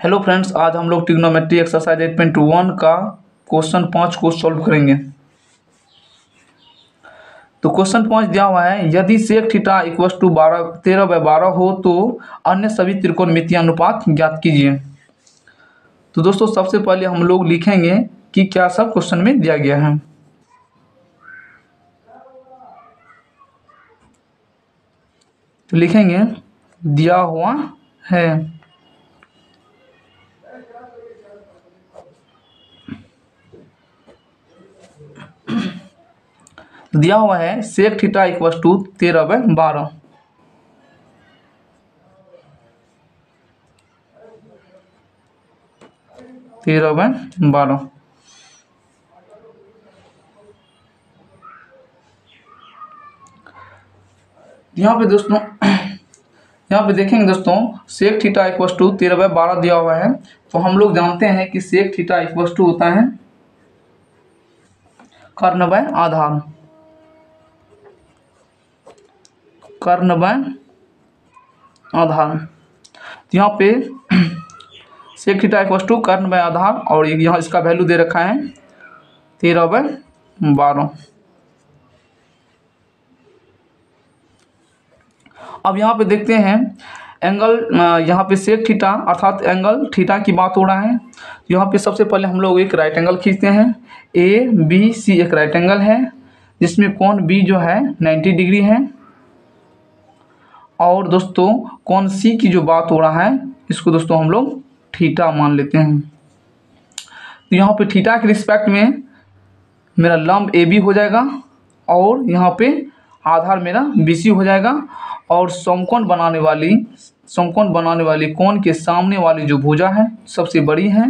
Hello friends, आज हम लोग ट्रिग्नोमेट्री एक्सरसाइज 8.1 का क्वेश्चन 5 को सॉल्व करेंगे। तो क्वेश्चन 5 दिया हुआ है, यदि सेक थीटा इक्वस टू 13/12 हो तो अन्य सभी त्रिकोणमितीय अनुपात ज्ञात कीजिए। तो दोस्तों सबसे पहले हम लोग लिखेंगे कि क्या सब क्वेश्चन में दिया गया है। तो लिखेंगे दिया हुआ है। दिया हुआ है सेक थीटा इक्वस टू 13/12। यहाँ पे दोस्तों यहाँ पे देखेंगे दोस्तों, सेक थीटा इक्वस टू 13/12 दिया हुआ है। तो हम लोग जानते हैं कि सेक थीटा इक्वस टू होता है कर्ण बाय आधार। कर्ण बाय आधार। तो यहाँ पे सेक थीटा इक्वस टू कर्ण बाय आधार और यहाँ इसका वैल्यू दे रखा है 13/12। अब यहाँ पे देखते हैं एंगल, यहाँ पे सेक थीटा अर्थात एंगल थीटा की बात हो रहा है। यहाँ पे सबसे पहले हम लोग एक राइट एंगल खींचते हैं। ए बी सी एक राइट एंगल है जिसमें कोण बी जो है 90 डिग्री है। और दोस्तों कोण सी की जो बात हो रहा है इसको दोस्तों हम लोग थीटा मान लेते हैं। तो यहाँ पे थीटा के रिस्पेक्ट में मेरा लंब ए बी हो जाएगा और यहाँ पे आधार मेरा बी सी हो जाएगा। और समकोण बनाने वाली कोण के सामने वाली जो भुजा है सबसे बड़ी है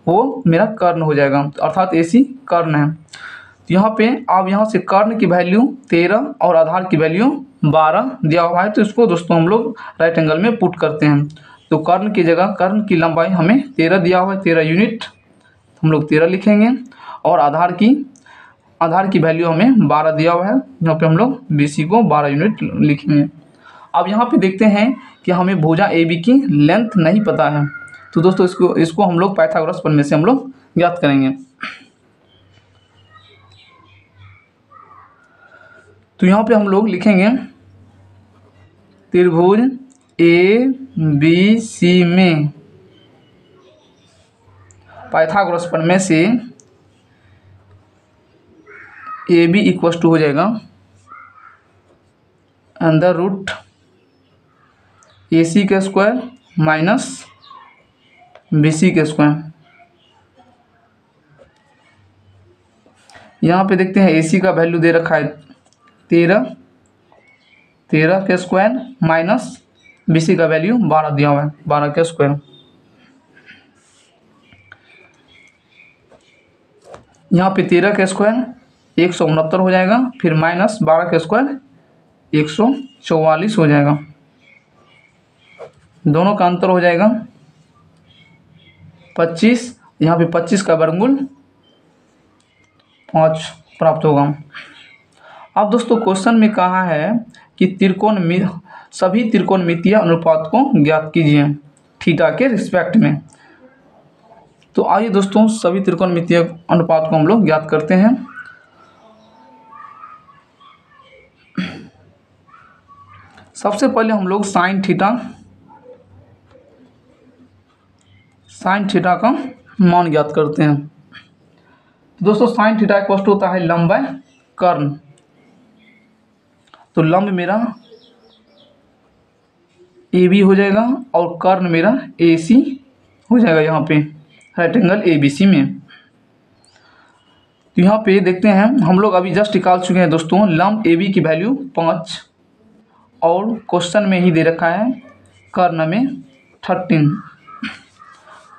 वो मेरा कर्ण हो जाएगा, अर्थात एसी कर्ण है। तो यहाँ पे अब यहाँ से कर्ण की वैल्यू 13 और आधार की वैल्यू 12 दिया हुआ है। तो इसको दोस्तों हम लोग राइट एंगल में पुट करते हैं। तो कर्ण की जगह कर्ण की लंबाई हमें 13 दिया हुआ है, 13 यूनिट, हम लोग 13 लिखेंगे। और आधार की वैल्यू हमें 12 दिया हुआ है, यहाँ पे हम लोग BC को 12 यूनिट लिखेंगे। अब यहाँ पे देखते हैं कि हमें भुजा AB की लेंथ नहीं पता है। तो दोस्तों इसको हम लोग पाइथागोरस प्रमेय से हम लोग ज्ञात करेंगे। तो यहाँ पे हम लोग लिखेंगे त्रिभुज ABC में पाइथागोरस प्रमेय से AB इक्वस टू हो जाएगा अंडर रूट AC का स्क्वायर माइनस BC का स्क्वायर। यहाँ पे देखते हैं AC का वैल्यू दे रखा है 13 का स्क्वायर माइनस BC का वैल्यू 12 दिया हुआ है, 12 का स्क्वायर। यहाँ पे 13 का स्क्वायर 169 हो जाएगा, फिर माइनस 12 का स्क्वायर 144 हो जाएगा। दोनों का अंतर हो जाएगा 25। यहाँ पे 25 का वर्गमूल 5 प्राप्त होगा। अब दोस्तों क्वेश्चन में कहा है कि सभी त्रिकोणमितीय अनुपात को ज्ञात कीजिए थीटा के रिस्पेक्ट में। तो आइए दोस्तों सभी त्रिकोणमितीय अनुपात को हम लोग ज्ञात करते हैं। सबसे पहले हम लोग साइन थीटा का मान ज्ञात करते हैं। तो दोस्तों साइन थीटा इक्वल टू होता है लंब बाय कर्ण। तो लंब मेरा AB हो जाएगा और कर्ण मेरा AC हो जाएगा यहाँ पे राइट एंगल ABC में। तो यहाँ पे देखते हैं हम लोग अभी जस्ट निकाल चुके हैं दोस्तों लंब AB की वैल्यू 5 और क्वेश्चन में ही दे रखा है कर्ण में 13।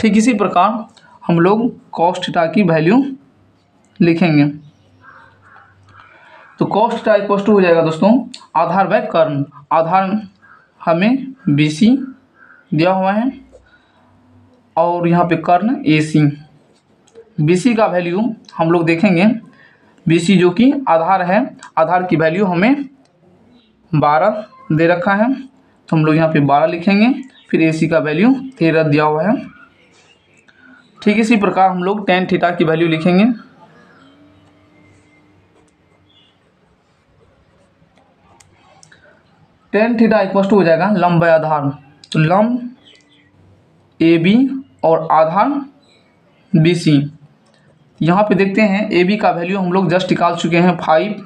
ठीक इसी प्रकार हम लोग कॉस थीटा की वैल्यू लिखेंगे। तो कॉस थीटा इक्वल टू हो जाएगा दोस्तों आधार बाय कर्ण। आधार हमें BC दिया हुआ है और यहाँ पे कर्ण AC। BC का वैल्यू हम लोग देखेंगे, BC जो कि आधार है, आधार की वैल्यू हमें 12 दे रखा है। तो हम लोग यहाँ पे 12 लिखेंगे। फिर AC का वैल्यू 13 दिया हुआ है ठीक इसी प्रकार हम लोग टेन थीटा की वैल्यू लिखेंगे। टेन थीटा इक्वल टू हो जाएगा लंब बाय आधार, तो लंब ए बी और आधार बी सी। यहाँ पे देखते हैं ए बी का वैल्यू हम लोग जस्ट निकाल चुके हैं 5,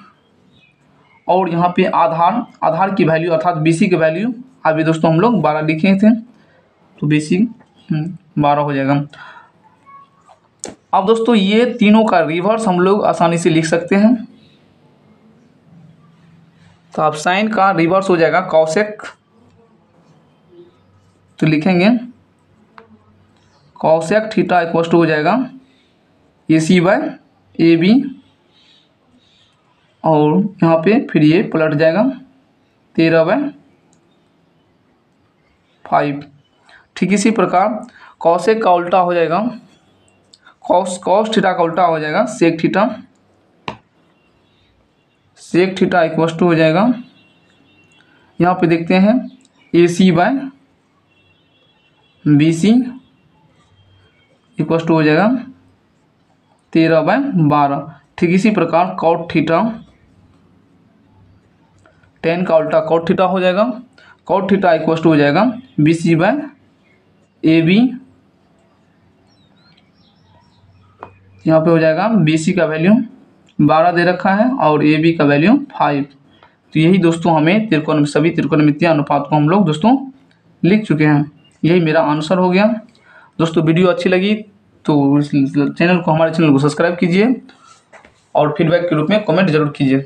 और यहाँ पे आधार की वैल्यू अर्थात बी सी की वैल्यू अभी दोस्तों हम लोग 12 लिखे थे, तो बी सी 12 हो जाएगा। अब दोस्तों ये तीनों का रिवर्स हम लोग आसानी से लिख सकते हैं, तो अब साइन का रिवर्स हो जाएगा कॉसेक, तो लिखेंगे कॉसेक थीटा इक्वल टू हो जाएगा ए सी बाय ए बी, और यहाँ पे फिर ये पलट जाएगा 13/5। ठीक इसी प्रकार कॉसेक का उल्टा हो जाएगा कॉस थीटा का उल्टा हो जाएगा sec theta. Sec theta equal to हो जाएगा, यहाँ पे देखते हैं A C by B C equal to हो जाएगा 13/12। ठीक इसी प्रकार कॉट थीटा, टेन का उल्टा कॉट थीटा हो जाएगा, कॉट थीटा इक्वल टू हो जाएगा b c by a b, यहाँ पे हो जाएगा बी सी का वैल्यू 12 दे रखा है और ए बी का वैल्यू 5। तो यही दोस्तों हमें सभी त्रिकोणमितीय अनुपात को हम लोग दोस्तों लिख चुके हैं। यही मेरा आंसर हो गया। दोस्तों वीडियो अच्छी लगी तो हमारे चैनल को सब्सक्राइब कीजिए और फीडबैक के रूप में कमेंट जरूर कीजिए।